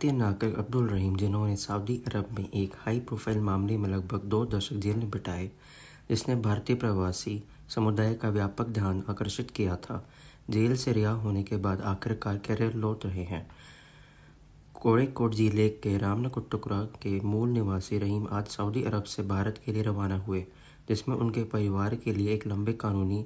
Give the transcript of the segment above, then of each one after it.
भारतीय नागरिक अब्दुल रहीम, जिन्होंने सऊदी अरब में एक हाई प्रोफाइल मामले में लगभग 2 दशक जेल में बिताए, जिसने भारतीय प्रवासी समुदाय का व्यापक ध्यान आकर्षित किया था, जेल से रिहा होने के बाद आखिरकार केरल लौट रहे हैं। कोड़िकोड जिले के रामनाथपुरम के मूल निवासी रहीम आज सऊदी अरब से भारत के लिए रवाना हुए, जिसमें उनके परिवार के लिए एक लंबे कानूनी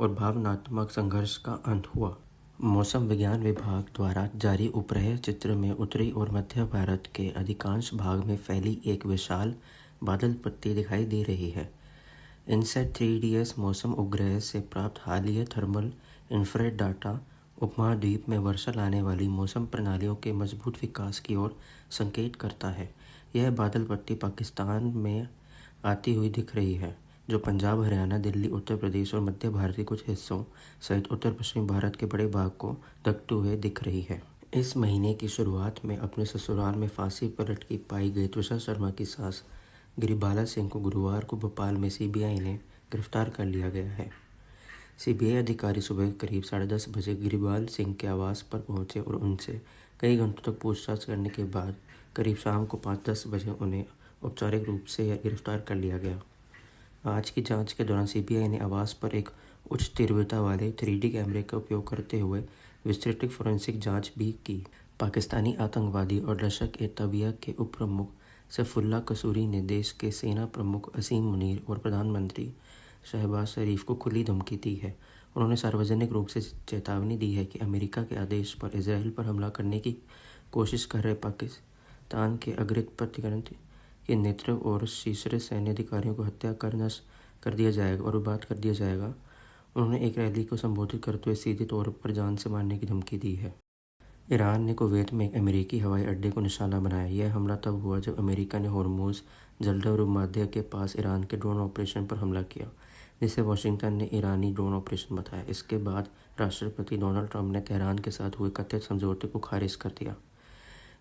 और भावनात्मक संघर्ष का अंत हुआ। मौसम विज्ञान विभाग द्वारा जारी उपग्रह चित्र में उत्तरी और मध्य भारत के अधिकांश भाग में फैली एक विशाल बादल पट्टी दिखाई दे रही है। इनसेट 3DS मौसम उपग्रह से प्राप्त हालिया थर्मल इंफ्रारेड डाटा उपमहाद्वीप में वर्षा लाने वाली मौसम प्रणालियों के मजबूत विकास की ओर संकेत करता है। यह बादल पट्टी पाकिस्तान में आती हुई दिख रही है, जो पंजाब, हरियाणा, दिल्ली, उत्तर प्रदेश और मध्य भारत के कुछ हिस्सों सहित उत्तर पश्चिमी भारत के बड़े भाग को ढकते हुए दिख रही है। इस महीने की शुरुआत में अपने ससुराल में फांसी पर लटकी पाई गई त्विषा शर्मा की सास गिरिबाला सिंह को गुरुवार को भोपाल में सीबीआई ने गिरफ्तार कर लिया गया है। सीबीआई अधिकारी सुबह करीब 10:30 बजे गिरिबाल सिंह के आवास पर पहुंचे और उनसे कई घंटों तक पूछताछ करने के बाद करीब शाम को 5:10 बजे उन्हें औपचारिक रूप से गिरफ्तार कर लिया गया। आज की जांच के दौरान सीबीआई ने आवास पर एक उच्च तीव्रता वाले 3D कैमरे का उपयोग करते हुए विस्तृत फोरेंसिक जांच भी की। पाकिस्तानी आतंकवादी और लश्कर-ए-तैयबा के उप प्रमुख सैफुल्लाह कसूरी ने देश के सेना प्रमुख असीम मुनीर और प्रधानमंत्री शहबाज शरीफ को खुली धमकी दी है। उन्होंने सार्वजनिक रूप से चेतावनी दी है कि अमेरिका के आदेश पर इसराइल पर हमला करने की कोशिश कर रहे पाकिस्तान के अग्रिम प्रतिनिधि के नेतृत्व और शीर्ष सैन्य अधिकारियों को हत्या कर दिया जाएगा और बर्बाद कर दिया जाएगा। उन्होंने एक रैली को संबोधित करते हुए सीधे तौर पर जान से मारने की धमकी दी है। ईरान ने कुवैत में एक अमेरिकी हवाई अड्डे को निशाना बनाया। यह हमला तब हुआ जब अमेरिका ने होर्मुज़ जलदर भूमध्य के पास ईरान के ड्रोन ऑपरेशन पर हमला किया, जिसे वाशिंगटन ने ईरानी ड्रोन ऑपरेशन बताया। इसके बाद राष्ट्रपति डोनाल्ड ट्रंप ने तेहरान के साथ हुए कथित समझौते को खारिज कर दिया।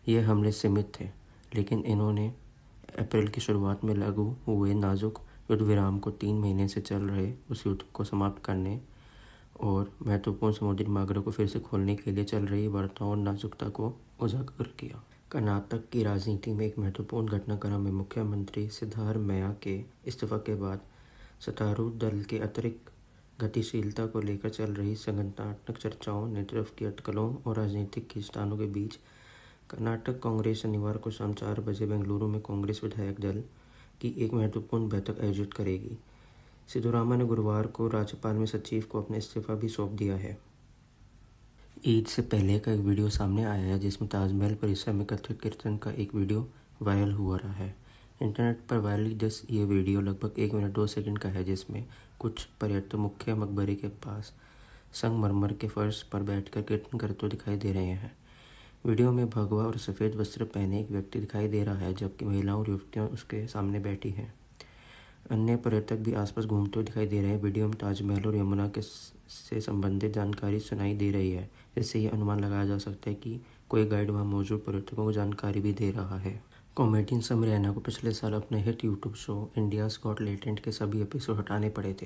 ये हमले सीमित थे, लेकिन इन्होंने अप्रैल की शुरुआत में लागू हुए नाजुक युद्ध विराम को 3 महीने से चल रहे उस युद्ध को समाप्त करने और महत्वपूर्ण समुद्री मार्गों को फिर से खोलने के लिए चल रही वार्ताओं और नाजुकता को उजागर किया। कर्नाटक की राजनीति में एक महत्वपूर्ण घटनाक्रम में मुख्यमंत्री सिद्धारमैया के इस्तीफा के बाद सत्तारूढ़ दल के अतिरिक्त गतिशीलता को लेकर चल रही संगठनात्मक चर्चाओं, नेतृत्व की अटकलों और राजनीतिक खींचतानों के बीच कर्नाटक कांग्रेस शनिवार को शाम 4 बजे बेंगलुरु में कांग्रेस विधायक दल की एक महत्वपूर्ण बैठक आयोजित करेगी। सिद्धरामैया ने गुरुवार को राज्यपाल में सचिव को अपना इस्तीफा भी सौंप दिया है। ईद से पहले का एक वीडियो सामने आया है, जिसमें ताजमहल परिसर में कथित कीर्तन का एक वीडियो वायरल हुआ रहा है। इंटरनेट पर वायरल ये वीडियो लगभग 1 मिनट 2 सेकंड का है, जिसमें कुछ पर्यटक मुख्य मकबरे के पास संगमरमर के फर्श पर बैठकर कीर्तन करते हुए दिखाई दे रहे हैं। वीडियो में भगवा और सफ़ेद वस्त्र पहने एक व्यक्ति दिखाई दे रहा है, जबकि महिलाएं और युवतियां उसके सामने बैठी हैं। अन्य पर्यटक भी आसपास घूमते हुए दिखाई दे रहे हैं। वीडियो में ताजमहल और यमुना से संबंधित जानकारी सुनाई दे रही है, जिससे यह अनुमान लगाया जा सकता है कि कोई गाइड वहां मौजूद पर्यटकों को जानकारी भी दे रहा है। कॉमेडियन सम रैना को पिछले साल अपने hit YouTube show India's got talent के सभी एपिसोड हटाने पड़े थे,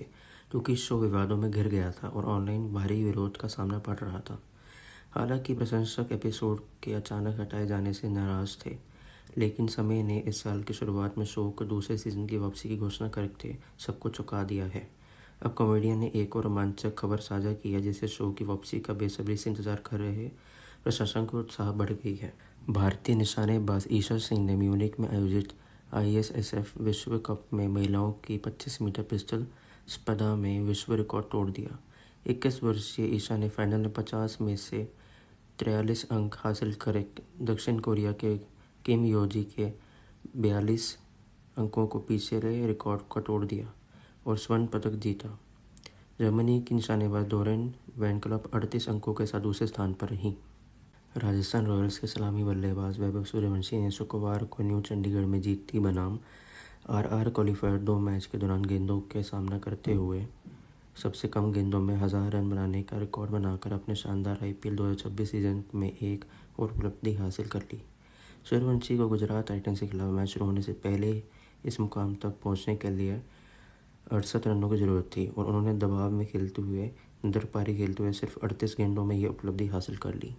क्योंकि शो विवादों में घिर गया था और ऑनलाइन भारी विरोध का सामना पड़ रहा था। हालांकि प्रशंसक एपिसोड के अचानक हटाए जाने से नाराज थे, लेकिन समय ने इस साल की शुरुआत में शो को दूसरे सीजन की वापसी की घोषणा करके सबको चौंका दिया है। अब कॉमेडियन ने एक और रोमांचक खबर साझा की है, जिससे शो की वापसी का बेसब्री से इंतजार कर रहे प्रशंसकों को उत्साह बढ़ गई है। भारतीय निशानेबाज ईशा सिंह ने म्यूनिख में आयोजित ISSF विश्व कप में महिलाओं की 25 मीटर पिस्टल स्पर्धा में विश्व रिकॉर्ड तोड़ दिया। 21 वर्षीय ईशा ने फाइनल में 50 में से 43 अंक हासिल कर दक्षिण कोरिया के किम योजी के 42 अंकों को पीछे रहे रिकॉर्ड को तोड़ दिया और स्वर्ण पदक जीता। जर्मनी की निशानेबाज डोरेन वेनकलप 38 अंकों के साथ दूसरे स्थान पर रहीं। राजस्थान रॉयल्स के सलामी बल्लेबाज वैभव सूर्यवंशी ने शुक्रवार को न्यू चंडीगढ़ में जीती बनाम RR क्वालिफायर 2 मैच के दौरान गेंदों का सामना करते हुए सबसे कम गेंदों में 1000 रन बनाने का रिकॉर्ड बनाकर अपने शानदार IPL 2026 सीजन में एक और उपलब्धि हासिल कर ली। सूर्यवंशी को गुजरात टाइटंस के खिलाफ मैच शुरू होने से पहले इस मुकाम तक पहुंचने के लिए 68 रनों की जरूरत थी और उन्होंने दबाव में खेलते हुए दरपारी खेलते हुए सिर्फ 38 गेंदों में यह उपलब्धि हासिल कर ली।